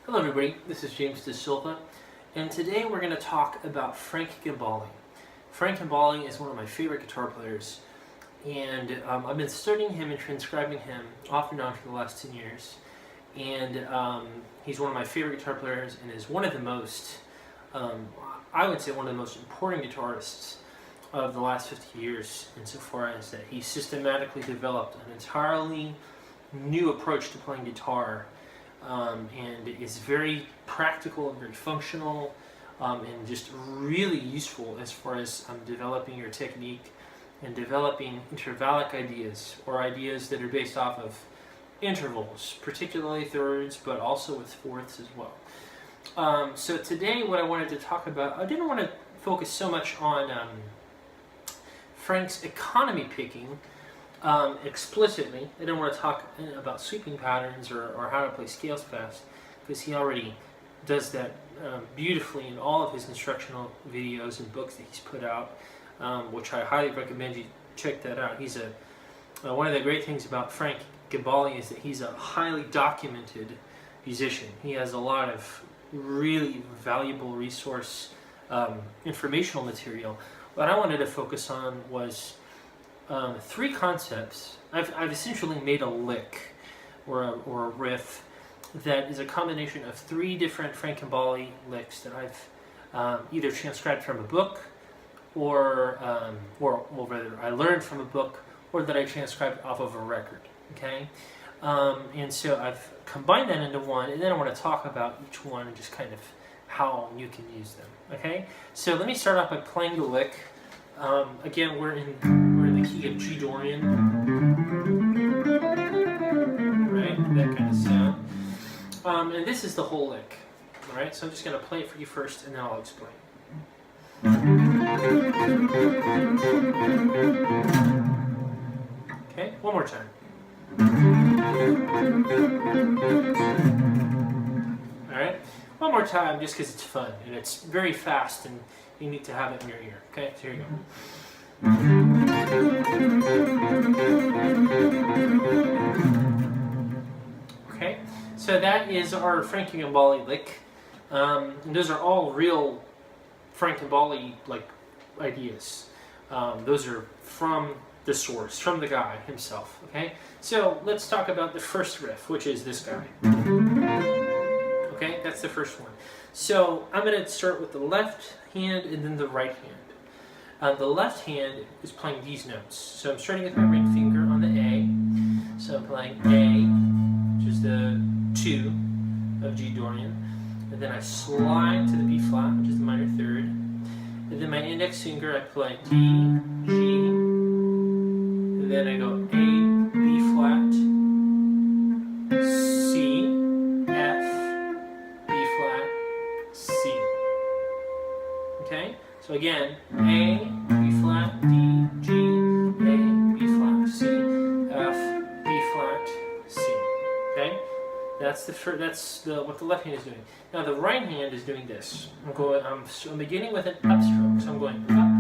Hello everybody, this is James DaSilva, and today we're going to talk about Frank Gambale. Frank Gambale is one of my favorite guitar players, and I've been studying him and transcribing him off and on for the last 10 years, and he's one of my favorite guitar players and is one of the most, I would say one of the most important guitarists of the last 50 years, insofar as that he systematically developed an entirely new approach to playing guitar. And it's very practical and very functional, and just really useful as far as developing your technique and developing intervallic ideas, or ideas that are based off of intervals, particularly thirds, but also with fourths as well. So today what I wanted to talk about, I didn't want to focus so much on Frank's economy picking explicitly. I don't want to talk about sweeping patterns or how to play scales fast, because he already does that beautifully in all of his instructional videos and books that he's put out, which I highly recommend you check that out. He's one of the great things about Frank Gambale is that he's a highly documented musician. He has a lot of really valuable resource informational material. What I wanted to focus on was three concepts. I've essentially made a lick or a riff that is a combination of three different Frank Gambale licks that I've either transcribed from a book, or rather I learned from a book, or that I transcribed off of a record. Okay, and so I've combined that into one, and then I want to talk about each one and just kind of how you can use them. Okay, so let me start off by playing the lick. Again, we're in the key of G Dorian, right? That kind of sound. And this is the whole lick. All right, so I'm just going to play it for you first, and then I'll explain. Okay, one more time. All right, one more time, just because it's fun and it's very fast, and you need to have it in your ear. Okay, so here you go. Okay, so that is our Frank Gambale lick. And those are all real Frank Gambale like ideas. Those are from the source, from the guy himself. Okay, so let's talk about the first riff, which is this guy. Okay, that's the first one. So I'm going to start with the left hand and then the right hand. The left hand is playing these notes. So I'm starting with my ring finger on the A. So I'm playing A, which is the 2 of G Dorian. And then I slide to the B flat, which is the minor third. And then my index finger, I play D, G. And then I go A, B flat, C, F, B flat, C. Okay? So again, A, B flat, D, G, A, B flat, C, F, B flat, C. Okay? That's what the left hand is doing. Now the right hand is doing this. I'm beginning with an upstroke, so I'm going up,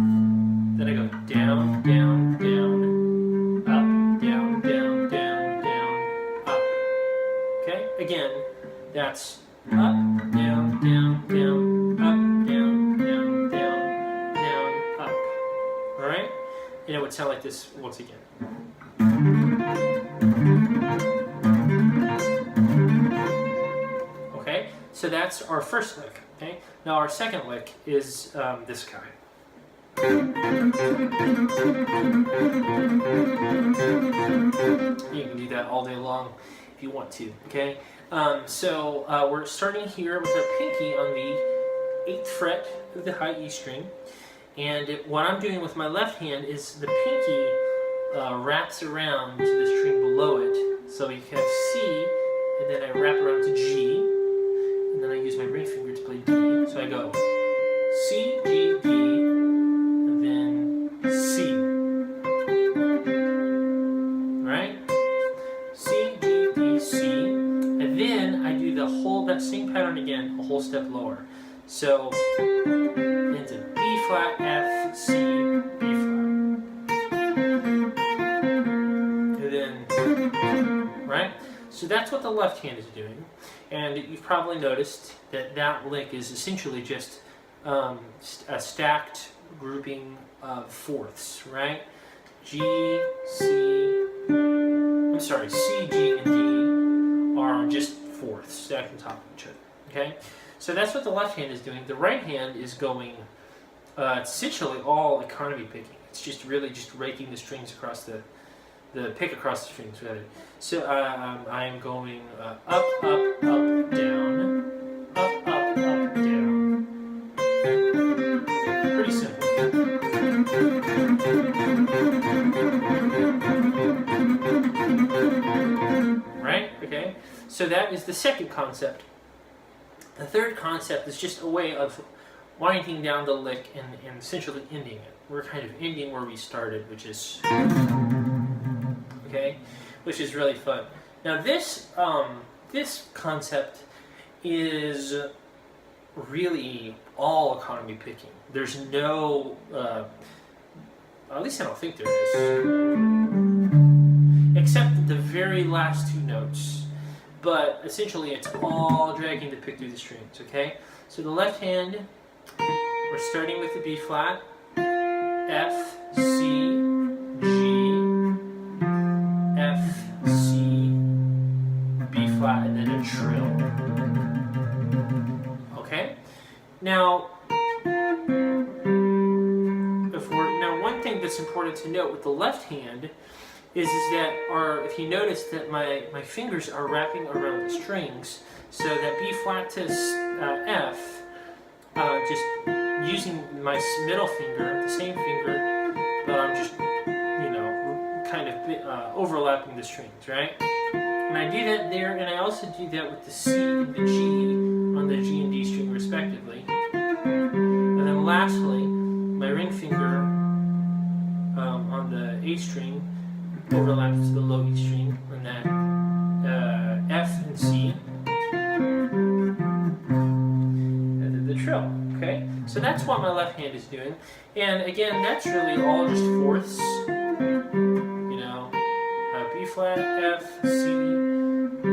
then I go down, down, down, up, down, down, down, down, up. Okay? Again, that's up, down, down, down, up, down, down, down, down, up. Alright? And it would sound like this once again. Okay? So that's our first lick. Okay? Now our second lick is this guy. You can do that all day long if you want to. Okay? So we're starting here with our pinky on the 8th fret of the high E string, and what I'm doing with my left hand is the pinky wraps around to the string below it, so you have C, and then I wrap around to G, and then I use my ring finger to play D, so I go C, G, D, and then C. Alright? C, G, D, C. And then I do that same pattern again, a whole step lower. So into B flat, F, C, B flat. And then, right? So that's what the left hand is doing. And you've probably noticed that that lick is essentially just a stacked grouping of fourths, right? C, G, and D are just fourths stacked on top of each other, okay? So that's what the left hand is doing. The right hand is going essentially all economy picking. It's just really just raking the strings across the pick across the strings, rather. So I am going up, up, up, down, up, up, up, down. Pretty simple. Right? Okay. So that is the second concept. The third concept is just a way of winding down the lick and essentially ending it. We're kind of ending where we started, which is okay, which is really fun. Now this this concept is really all economy picking. There's no, at least I don't think there is, except the very last two notes. But essentially, it's all dragging the pick through the strings. Okay, so the left hand, we're starting with the B flat, F, C, G, F, C, B flat, and then a trill. Okay? Now, one thing that's important to note with the left hand is that, if you notice that my fingers are wrapping around the strings, so that B flat to F, just using my middle finger, the same finger, but I'm just, kind of overlapping the strings, right? And I do that there, and I also do that with the C and the G on the G and D string respectively. And then lastly, my ring finger on the A string overlaps to the low E string on that F and C, and then the trill. Okay, so that's what my left hand is doing, and again, that's really all just fourths. B flat, F, C, G,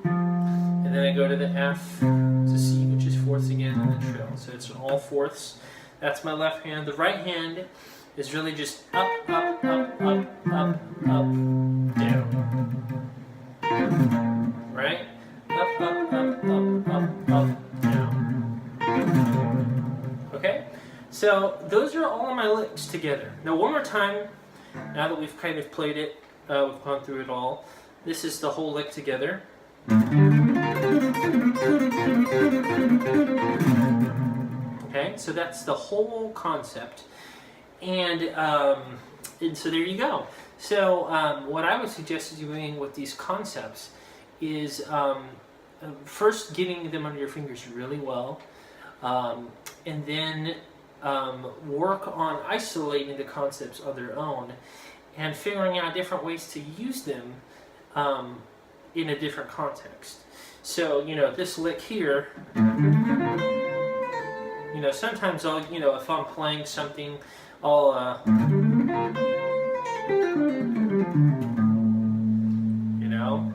and then I go to the F to C, which is fourths again, and the trill. So it's all fourths. That's my left hand. The right hand is really just up, up, up, up, up, up, down. Right? Up, up, up, up, up, up, down. Okay? So those are all of my licks together. Now one more time, now that we've kind of played it, we've gone through it all, this is the whole lick together. Okay, so that's the whole concept. And so there you go. So what I would suggest doing with these concepts is first getting them under your fingers really well, and then work on isolating the concepts on their own and figuring out different ways to use them in a different context. So, this lick here, sometimes I'll, if I'm playing something, I'll,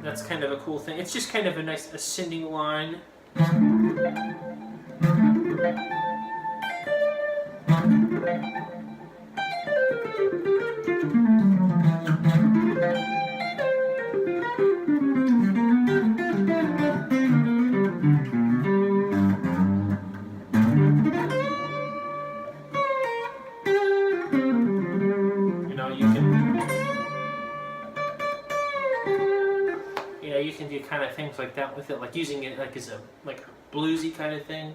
that's kind of a cool thing. It's just kind of a nice ascending line. You can do kind of things like that with it, like using it like as a bluesy kind of thing.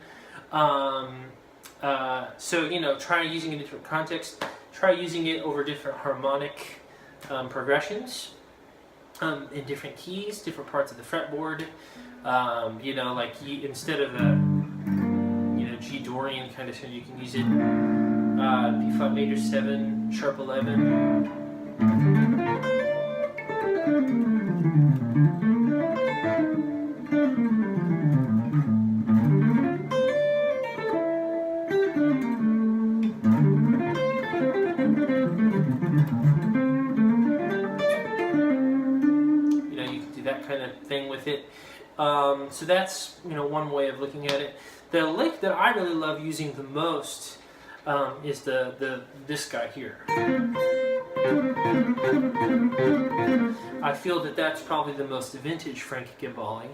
So try using it in different contexts. Try using it over different harmonic progressions in different keys, different parts of the fretboard. Instead of a G Dorian kind of thing, you can use it B flat major 7, sharp 11. You can do that kind of thing with it. So that's, you know, one way of looking at it. The lick that I really love using the most is this guy here. I feel that that's probably the most vintage Frank Gambale,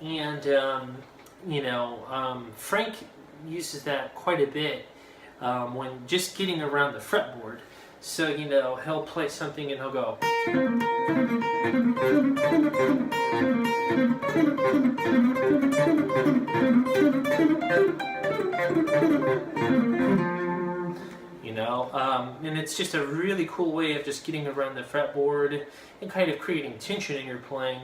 and you know, Frank uses that quite a bit when just getting around the fretboard. So, you know, he'll play something and he'll go. You know, and it's just a really cool way of just getting around the fretboard and kind of creating tension in your playing.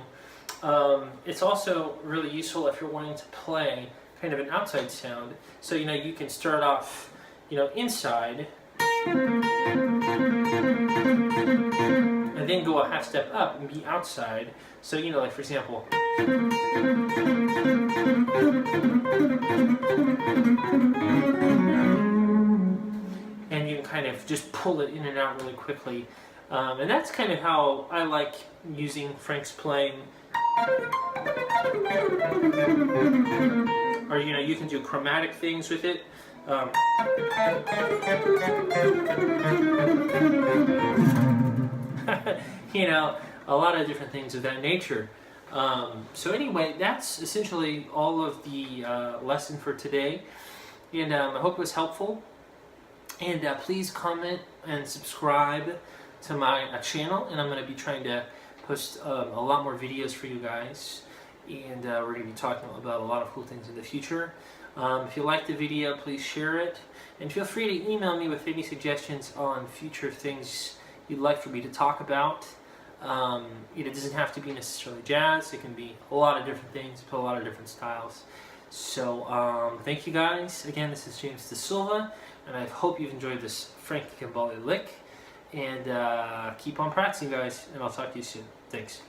It's also really useful if you're wanting to play kind of an outside sound. So, you know, you can start off, you know, inside, and then go a half step up and be outside. So, you know, like for example, and you can kind of just pull it in and out really quickly. And that's kind of how I like using Frank's playing. Or, you know, you can do chromatic things with it. You know, a lot of different things of that nature. So anyway, that's essentially all of the lesson for today. And I hope it was helpful. And please comment and subscribe to my channel. And I'm going to be trying to post a lot more videos for you guys. And we're going to be talking about a lot of cool things in the future. If you liked the video, please share it. And feel free to email me with any suggestions on future things you'd like for me to talk about. It doesn't have to be necessarily jazz. It can be a lot of different things, a lot of different styles. So thank you guys. Again, this is James DaSilva, and I hope you've enjoyed this Frank Gambale lick. And keep on practicing, guys, and I'll talk to you soon. Thanks.